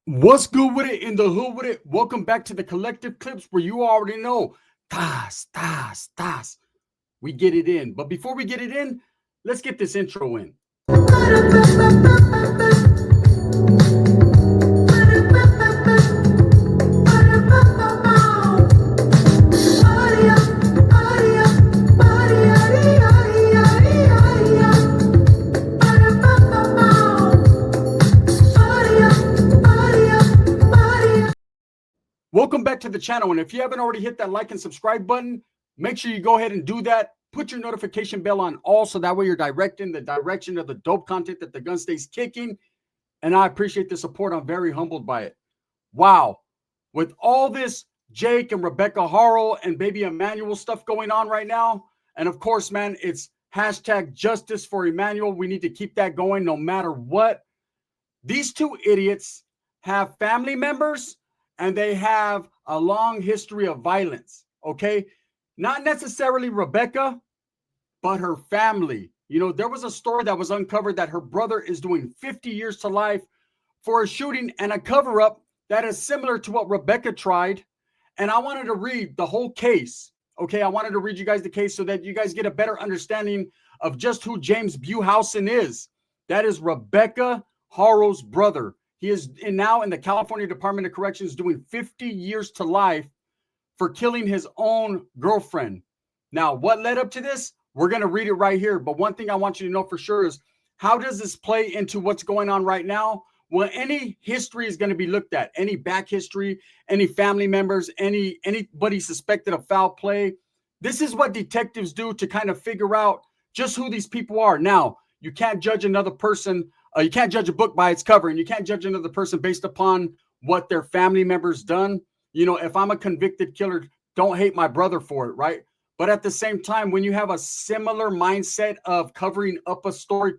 What's good with it in the hood with it? Welcome back to the collective clips where you already know. Tas, tas, tas. We get it in. But before we get it in, let's get this intro in. Welcome back to the channel. And if you haven't already hit that like and subscribe button, make sure you go ahead and do that. Put your notification bell on all so that way you're directing the direction of the dope content that the gun stays kicking. And I appreciate the support. I'm very humbled by it. Wow. With all this Jake and Rebecca Harrell and baby Emmanuel stuff going on right now. And of course, man, it's hashtag justice for Emmanuel. We need to keep that going no matter what. These two idiots have family members and they have a long history of violence, okay? Not necessarily Rebecca, but her family. You know, there was a story that was uncovered that her brother is doing 50 years to life for a shooting and a cover-up that is similar to what Rebecca tried. And I wanted to read the whole case, okay? I wanted to read you guys the case so that you guys get a better understanding of just who James Buhausen is. That is Rebecca Harrow's brother. He is now in the California Department of Corrections doing 50 years to life for killing his own girlfriend. Now, what led up to this? We're going to read it right here. But one thing I want you to know for sure is, how does this play into what's going on right now? Well, any history is going to be looked at. Any back history, any family members, anybody suspected of foul play. This is what detectives do to kind of figure out just who these people are. Now, you can't judge another person. You can't judge a book by its cover, and you can't judge another person based upon what their family members done. You know, if I'm a convicted killer, don't hate my brother for it, right? But at the same time, when you have a similar mindset of covering up a story,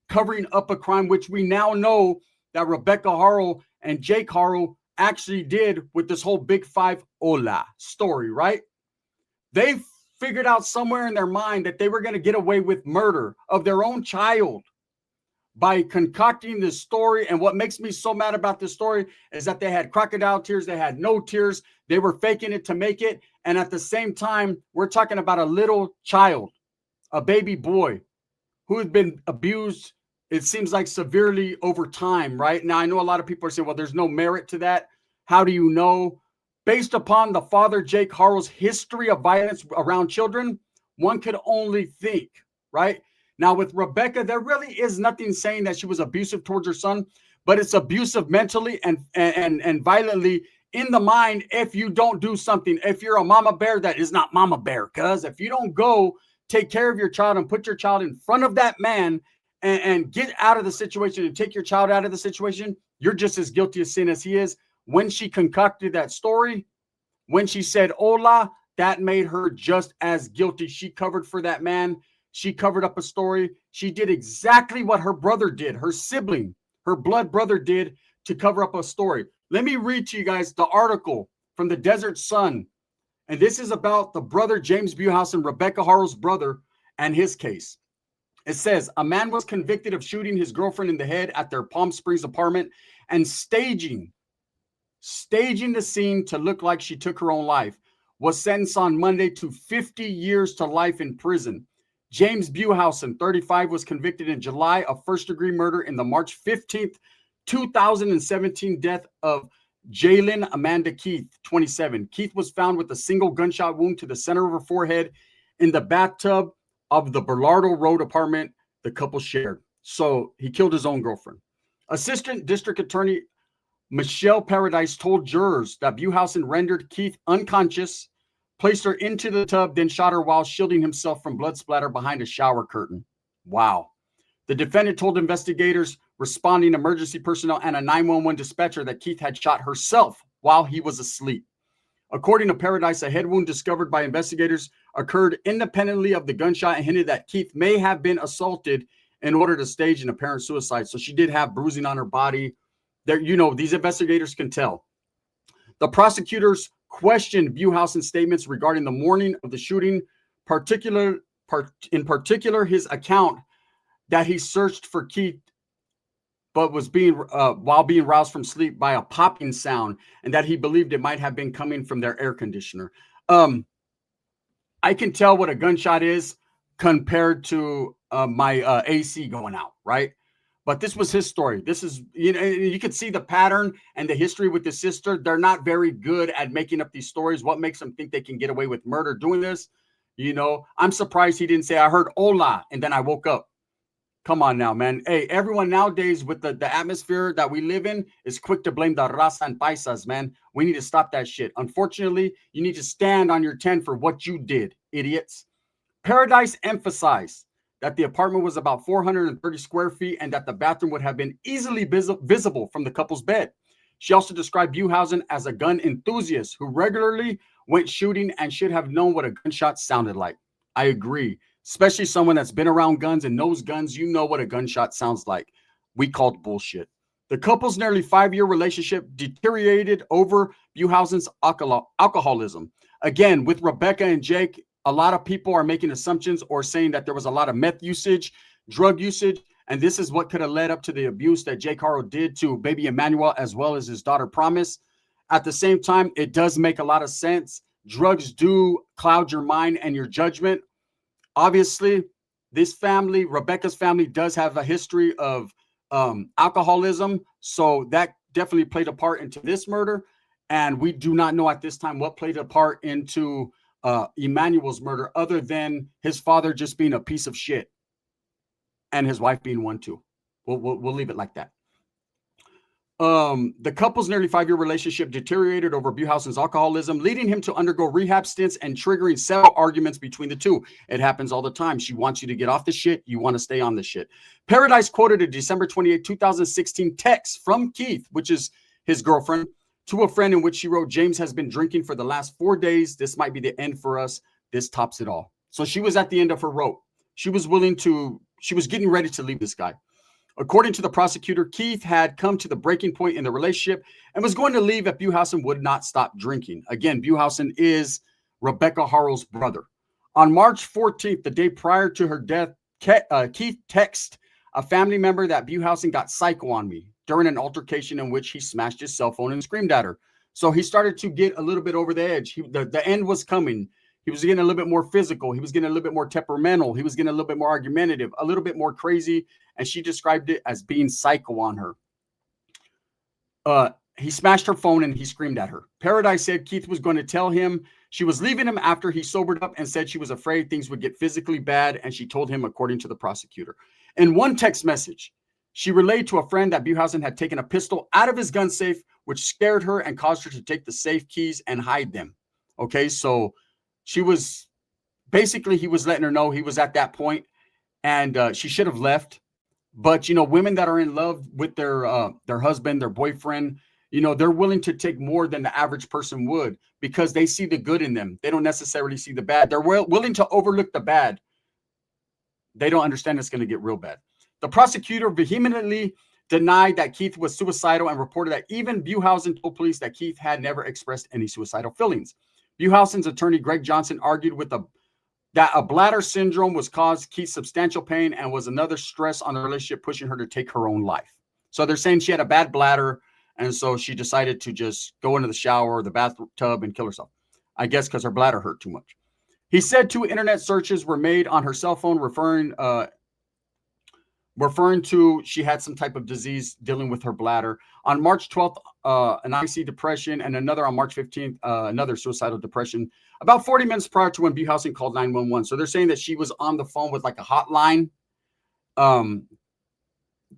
covering up a crime, which we now know that Rebecca Harrell and Jake Harrell actually did with this whole Big Five Hola story, right? They figured out somewhere in their mind that they were going to get away with murder of their own child by concocting this story. And what makes me so mad about this story is that they had crocodile tears. They had no tears. They were faking it to make it. And at the same time, we're talking about a little child, a baby boy who had been abused, it seems like severely over time, right? Now, I know a lot of people are saying, well, there's no merit to that. How do you know? Based upon the father, Jake Harrell's history of violence around children, one could only think, right? Now, with Rebecca, there really is nothing saying that she was abusive towards her son, but it's abusive mentally and violently in the mind if you don't do something. If you're a mama bear, that is not mama bear, because if you don't go take care of your child and put your child in front of that man and get out of the situation and take your child out of the situation, you're just as guilty of sin as he is. When she concocted that story, when she said hola, that made her just as guilty. She covered for that man. She covered up a story. She did exactly what her brother did, her sibling, her blood brother did to cover up a story. Let me read to you guys the article from the Desert Sun. And this is about the brother, James Buhausen, Rebecca Harrell's brother, and his case. It says, a man was convicted of shooting his girlfriend in the head at their Palm Springs apartment and staging the scene to look like she took her own life, was sentenced on Monday to 50 years to life in prison. James Buhausen, 35, was convicted in July of first-degree murder in the March 15th, 2017 death of Jalen Amanda Keith, 27. Keith was found with a single gunshot wound to the center of her forehead in the bathtub of the Bernardo Road apartment the couple shared. So he killed his own girlfriend. Assistant District Attorney Michelle Paradise told jurors that Buhausen rendered Keith unconscious, placed her into the tub, then shot her while shielding himself from blood splatter behind a shower curtain. Wow. The defendant told investigators, responding emergency personnel, and a 911 dispatcher that Keith had shot herself while he was asleep. According to Paradise, a head wound discovered by investigators occurred independently of the gunshot and hinted that Keith may have been assaulted in order to stage an apparent suicide. So she did have bruising on her body. There, you know, these investigators can tell. The prosecutors questioned Buhausen's statements regarding the morning of the shooting, in particular his account that he searched for Keith, but was being while being roused from sleep by a popping sound, and that he believed it might have been coming from their air conditioner. I can tell what a gunshot is compared to my AC going out, right? But this was his story. This is, you could see the pattern and the history with his sister. They're not very good at making up these stories. What makes them think they can get away with murder doing this? I'm surprised he didn't say, I heard hola, and then I woke up. Come on now, man. Hey, everyone nowadays with the atmosphere that we live in is quick to blame the raza and paisas, man. We need to stop that shit. Unfortunately, you need to stand on your 10 for what you did, idiots. Paradise emphasized that the apartment was about 430 square feet and that the bathroom would have been easily visible from the couple's bed. She also described Buhausen as a gun enthusiast who regularly went shooting and should have known what a gunshot sounded like. I agree. Especially someone that's been around guns and knows guns, you know what a gunshot sounds like. We called bullshit. The couple's nearly 5-year relationship deteriorated over Buhausen's alcoholism. Again, with Rebecca and Jake, a lot of people are making assumptions or saying that there was a lot of meth usage, drug usage, and this is what could have led up to the abuse that Jake Haro did to baby Emmanuel as well as his daughter Promise. At the same time, it does make a lot of sense. Drugs do cloud your mind and your judgment. Obviously, this family, Rebecca's family, does have a history of alcoholism. So that definitely played a part into this murder. And we do not know at this time what played a part into Emmanuel's murder other than his father just being a piece of shit and his wife being one too. We'll leave it like that. The couple's nearly 5-year relationship deteriorated over Buhausen's alcoholism, leading him to undergo rehab stints and triggering several arguments between the two. It happens all the time. She wants you to get off the shit. You want to stay on the shit. Paradise quoted a December 28, 2016 text from Keith, which is his girlfriend, to a friend in which she wrote, James has been drinking for the last 4 days. This might be the end for us. This tops it all. So she was at the end of her rope. She was getting ready to leave this guy. According to the prosecutor, Keith had come to the breaking point in the relationship and was going to leave if Buhausen would not stop drinking. Again, Buhausen is Rebecca Haro's brother. On March 14th, the day prior to her death, Keith texted a family member that Buhausen got psycho on me during an altercation in which he smashed his cell phone and screamed at her. So he started to get a little bit over the edge. The end was coming. He was getting a little bit more physical. He was getting a little bit more temperamental. He was getting a little bit more argumentative, a little bit more crazy. And she described it as being psycho on her. He smashed her phone and he screamed at her. Paradise said Keith was going to tell him she was leaving him after he sobered up and said she was afraid things would get physically bad. And she told him, according to the prosecutor. In one text message, she relayed to a friend that Buhausen had taken a pistol out of his gun safe, which scared her and caused her to take the safe keys and hide them. Okay, so he was letting her know he was at that point and she should have left. But, women that are in love with their husband, their boyfriend, they're willing to take more than the average person would because they see the good in them. They don't necessarily see the bad. They're willing to overlook the bad. They don't understand it's going to get real bad. The prosecutor vehemently denied that Keith was suicidal and reported that even Buhausen told police that Keith had never expressed any suicidal feelings. Buhausen's attorney, Greg Johnson, argued that a bladder syndrome was caused Keith's substantial pain and was another stress on the relationship, pushing her to take her own life. So they're saying she had a bad bladder, and so she decided to just go into the shower or the bathtub and kill herself. I guess because her bladder hurt too much. He said 2 internet searches were made on her cell phone referring to she had some type of disease dealing with her bladder. On March 12th, an IC depression, and another on March 15th, another suicidal depression, about 40 minutes prior to when Buhausen called 911. So they're saying that she was on the phone with like a hotline.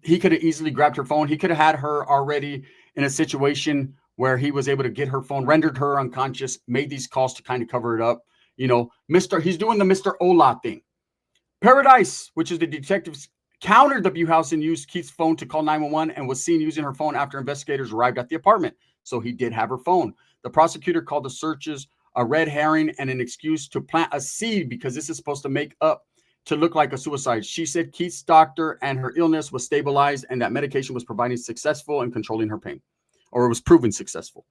He could have easily grabbed her phone. He could have had her already in a situation where he was able to get her phone, rendered her unconscious, made these calls to kind of cover it up. He's doing the Mr. Ola thing. Paradise, which is the detectives, countered that Buhausen used Keith's phone to call 911 and was seen using her phone after investigators arrived at the apartment. So he did have her phone. The prosecutor called the searches a red herring and an excuse to plant a seed because this is supposed to make up to look like a suicide. She said Keith's doctor and her illness was stabilized and that medication was providing successful in controlling her pain, or it was proven successful.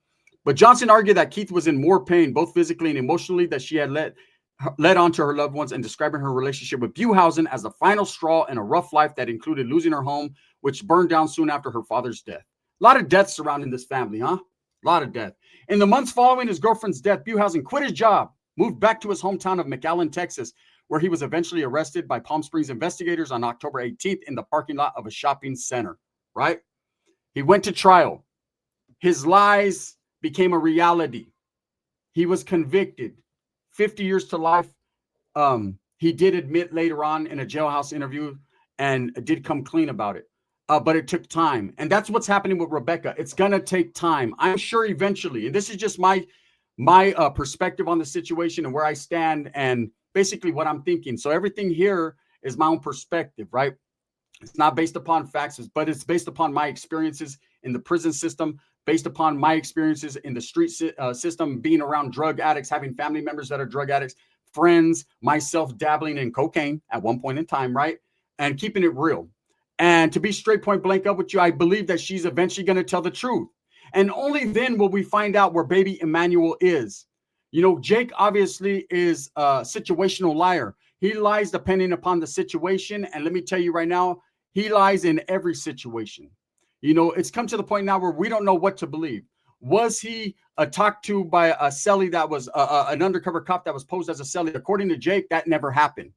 But Johnson argued that Keith was in more pain, both physically and emotionally, that she had let led on to her loved ones and describing her relationship with Buhausen as the final straw in a rough life that included losing her home, which burned down soon after her father's death. A lot of deaths surrounding this family, huh? A lot of death. In the months following his girlfriend's death, Buhausen quit his job, moved back to his hometown of McAllen, Texas, where he was eventually arrested by Palm Springs investigators on October 18th in the parking lot of a shopping center, right? He went to trial. His lies became a reality. He was convicted. 50 years to life. He did admit later on in a jailhouse interview and did come clean about it. But it took time. And that's what's happening with Rebecca. It's going to take time. I'm sure eventually, and this is just my perspective on the situation and where I stand and basically what I'm thinking. So everything here is my own perspective, right? It's not based upon facts, but it's based upon my experiences in the prison system, based upon my experiences in the street system, being around drug addicts, having family members that are drug addicts, friends, myself dabbling in cocaine at one point in time, right? And keeping it real. And to be straight point blank up with you, I believe that she's eventually going to tell the truth. And only then will we find out where baby Emmanuel is. You know, Jake obviously is a situational liar. He lies depending upon the situation. And let me tell you right now, he lies in every situation. You know, it's come to the point now where we don't know what to believe. Was he talked to by a cellie that was an undercover cop that was posed as a cellie? According to Jake, that never happened.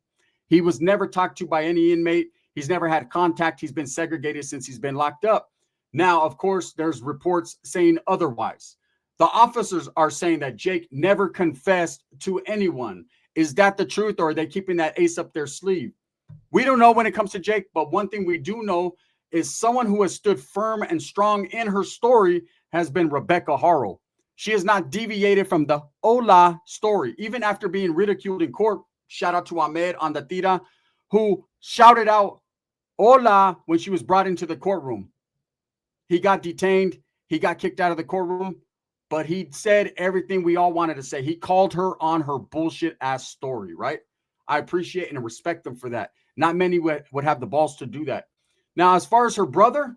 He was never talked to by any inmate. He's never had contact. He's been segregated since he's been locked up. Now, of course, there's reports saying otherwise. The officers are saying that Jake never confessed to anyone. Is that the truth, or are they keeping that ace up their sleeve? We don't know when it comes to Jake, but one thing we do know is someone who has stood firm and strong in her story has been Rebecca Haros. She has not deviated from the Hola story, even after being ridiculed in court. Shout out to Ahmed on the Tira, who shouted out Hola when she was brought into the courtroom. He got detained. He got kicked out of the courtroom, but he said everything we all wanted to say. He called her on her bullshit ass story, right? I appreciate and respect them for that. Not many would have the balls to do that. Now, as far as her brother,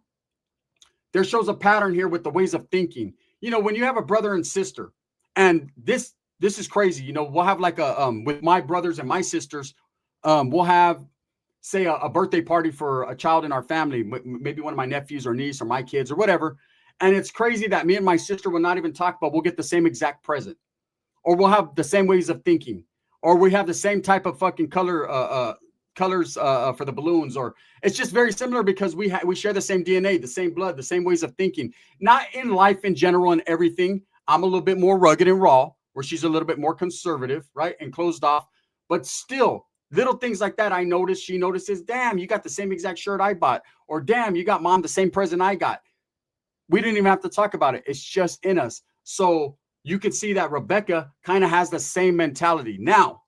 there shows a pattern here with the ways of thinking. You know, when you have a brother and sister, and this is crazy. You know, we'll have like with my brothers and my sisters, we'll have, say, a birthday party for a child in our family, maybe one of my nephews or niece or my kids or whatever. And it's crazy that me and my sister will not even talk, but we'll get the same exact present, or we'll have the same ways of thinking, or we have the same type of fucking colors for the balloons, or it's just very similar because we share the same DNA, the same blood, the same ways of thinking. Not in life in general and everything. I'm a little bit more rugged and raw, where she's a little bit more conservative, right, and closed off. But still, little things like that I notice. She notices, damn, you got the same exact shirt I bought, or damn, you got mom the same present I got. We didn't even have to talk about it. It's just in us. So you can see that Rebecca kind of has the same mentality. Now,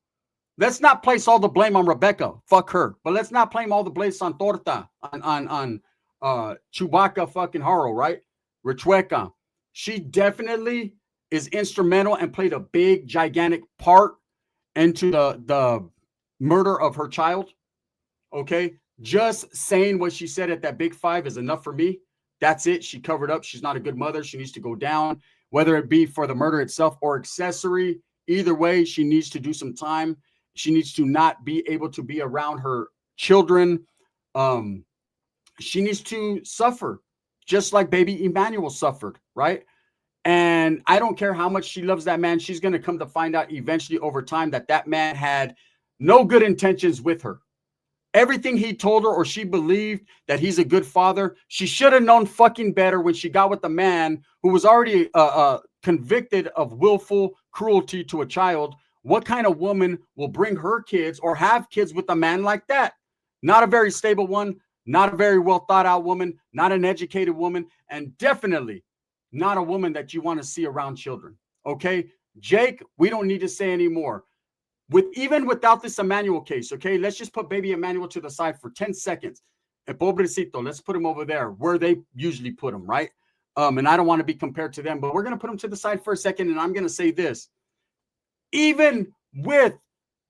let's not place all the blame on Rebecca. Fuck her. But let's not blame all the blame on Torta, on Chewbacca fucking Haros, right? Rechueca. She definitely is instrumental and played a big, gigantic part into the murder of her child. Okay? Just saying what she said at that Big Five is enough for me. That's it. She covered up. She's not a good mother. She needs to go down, whether it be for the murder itself or accessory. Either way, she needs to do some time. She needs to not be able to be around her children. She needs to suffer just like baby Emmanuel suffered, right? And I don't care how much she loves that man. She's going to come to find out eventually over time that that man had no good intentions with her. Everything he told her, or she believed that he's a good father, she should have known fucking better when she got with the man who was already convicted of willful cruelty to a child. What kind of woman will bring her kids or have kids with a man like that? Not a very stable one, not a very well thought out woman, not an educated woman, and definitely not a woman that you want to see around children. Okay, Jake, we don't need to say anymore. Even without this Emmanuel case, okay, let's just put baby Emmanuel to the side for 10 seconds. And pobrecito, let's put him over there where they usually put him, right? And I don't want to be compared to them, but we're going to put him to the side for a second. And I'm going to say this. Even with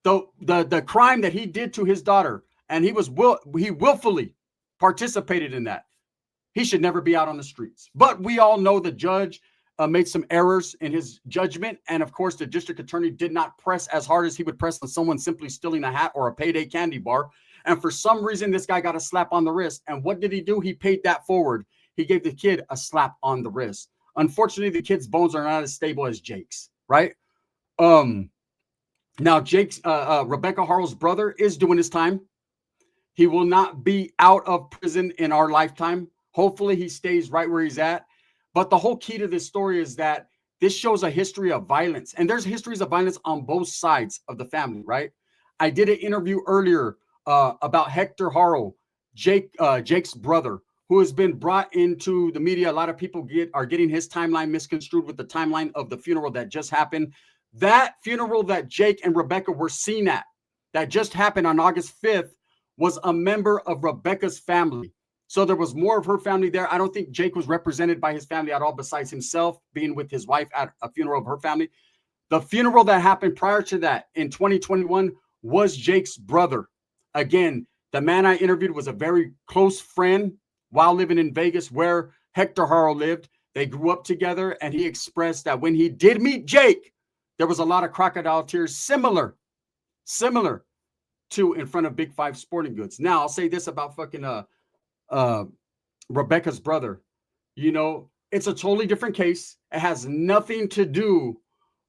the crime that he did to his daughter, and he willfully participated in that, he should never be out on the streets. But we all know the judge made some errors in his judgment. And of course, the district attorney did not press as hard as he would press on someone simply stealing a hat or a payday candy bar. And for some reason, this guy got a slap on the wrist. And what did he do? He paid that forward. He gave the kid a slap on the wrist. Unfortunately, the kid's bones are not as stable as Jake's, right? Now Jake's Rebecca Haros' brother is doing his time. He will not be out of prison in our lifetime. Hopefully he stays right where he's at. But the whole key to this story is that this shows a history of violence. And there's histories of violence on both sides of the family, right? I did an interview earlier about Hector Haro, Jake's brother, who has been brought into the media. A lot of people are getting his timeline misconstrued with the timeline of the funeral that just happened. That funeral that Jake and Rebecca were seen at, that just happened on August 5th, was a member of Rebecca's family. So there was more of her family there. I don't think Jake was represented by his family at all, besides himself being with his wife at a funeral of her family. The funeral that happened prior to that in 2021 was Jake's brother. Again, the man I interviewed was a very close friend while living in Vegas, where Hector Haro lived. They grew up together, and he expressed that when he did meet Jake, there was a lot of crocodile tears, similar to in front of Big Five Sporting Goods. Now, I'll say this about fucking Rebecca's brother. You know, it's a totally different case. It has nothing to do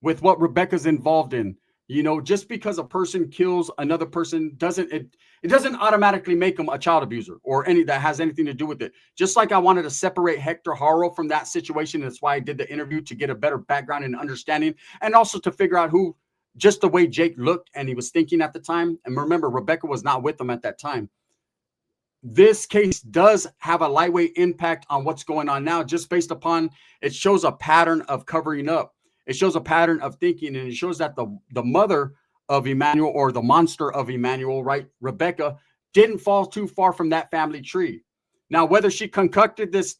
with what Rebecca's involved in. You know, just because a person kills another person doesn't automatically make them a child abuser or any that has anything to do with it. Just like I wanted to separate Hector Haro from that situation. That's why I did the interview, to get a better background and understanding, and also to figure out who, just the way Jake looked and he was thinking at the time. And remember, Rebecca was not with him at that time. This case does have a lightweight impact on what's going on now, just based upon it shows a pattern of covering up. It shows a pattern of thinking, and it shows that the mother of Emmanuel, or the monster of Emmanuel, right, Rebecca, didn't fall too far from that family tree. Now, whether she concocted this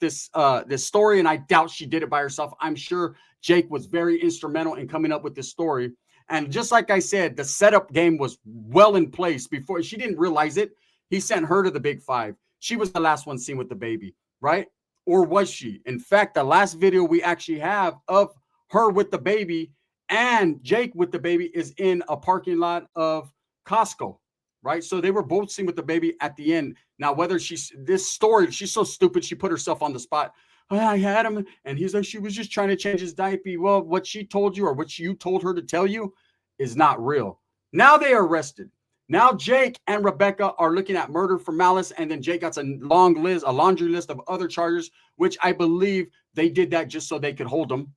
story, and I doubt she did it by herself. I'm sure Jake was very instrumental in coming up with this story. And just like I said, the setup game was well in place before. She didn't realize it. He sent her to the Big Five. She was the last one seen with the baby, right? Or was she? In fact, the last video we actually have of her with the baby and Jake with the baby is in a parking lot of Costco, right? So they were both seen with the baby at the end. Now, whether she's so stupid, she put herself on the spot. Oh, I had him, and he's like, she was just trying to change his diaper. Well, what she told you, or what you told her to tell you, is not real. Now they are arrested. Now Jake and Rebecca are looking at murder for malice, and then Jake got a laundry list of other charges, which I believe they did that just so they could hold him.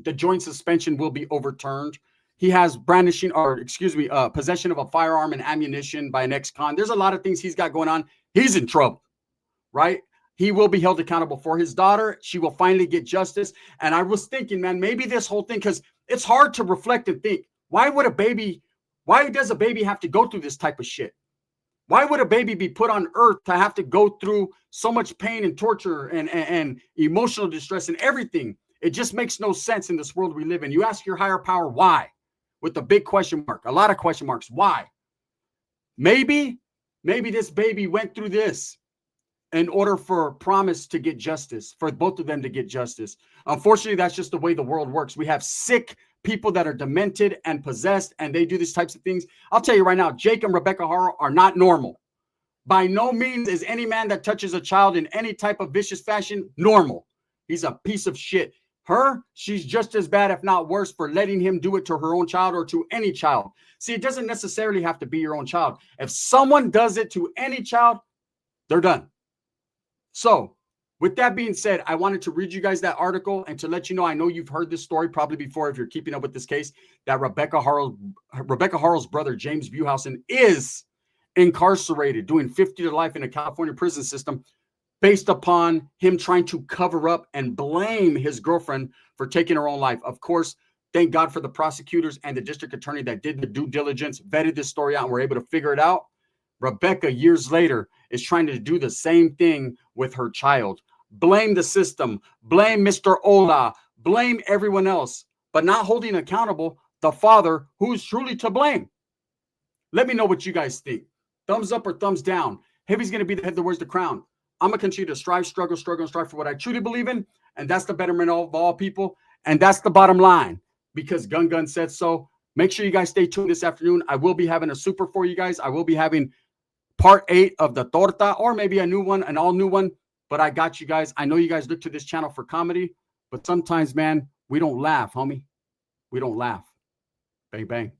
The joint suspension will be overturned. He has possession of a firearm and ammunition by an ex-con. There's a lot of things he's got going on. He's in trouble, right? He will be held accountable for his daughter. She will finally get justice. And I was thinking, man, maybe this whole thing, because it's hard to reflect and think, why does a baby have to go through this type of shit? Why would a baby be put on earth to have to go through so much pain and torture and emotional distress and everything? It just makes no sense in this world we live in. You ask your higher power why, with a big question mark, a lot of question marks. Why? Maybe this baby went through this in order for Promise to get justice, for both of them to get justice. Unfortunately, that's just the way the world works. We have sick people that are demented and possessed, and they do these types of things. I'll tell you right now, Jake and Rebecca Haro are not normal. By no means is any man that touches a child in any type of vicious fashion normal. He's a piece of shit. She's just as bad, if not worse, for letting him do it to her own child or to any child. See, it doesn't necessarily have to be your own child. If someone does it to any child, they're done. So, with that being said, I wanted to read you guys that article and to let you know, I know you've heard this story probably before if you're keeping up with this case, that Rebecca Haro's brother, James Buhausen, is incarcerated, doing 50 to life in a California prison system, based upon him trying to cover up and blame his girlfriend for taking her own life. Of course, thank God for the prosecutors and the district attorney that did the due diligence, vetted this story out, and were able to figure it out. Rebecca, years later, is trying to do the same thing with her child. Blame the system, blame Mr. Ola, blame everyone else, but not holding accountable the father who's truly to blame. Let me know what you guys think. Thumbs up or thumbs down. Heavy's going to be the head that wears the crown. I'm going to continue to strive, struggle, and strive for what I truly believe in. and that's the betterment of all people. And that's the bottom line, because Gun said so. Make sure you guys stay tuned this afternoon. I will be having a super for you guys. I will be having part 8 of the torta, or maybe a new one, an all new one. But I got you guys. I know you guys look to this channel for comedy, but sometimes, man, we don't laugh, homie. We don't laugh. Bang, bang.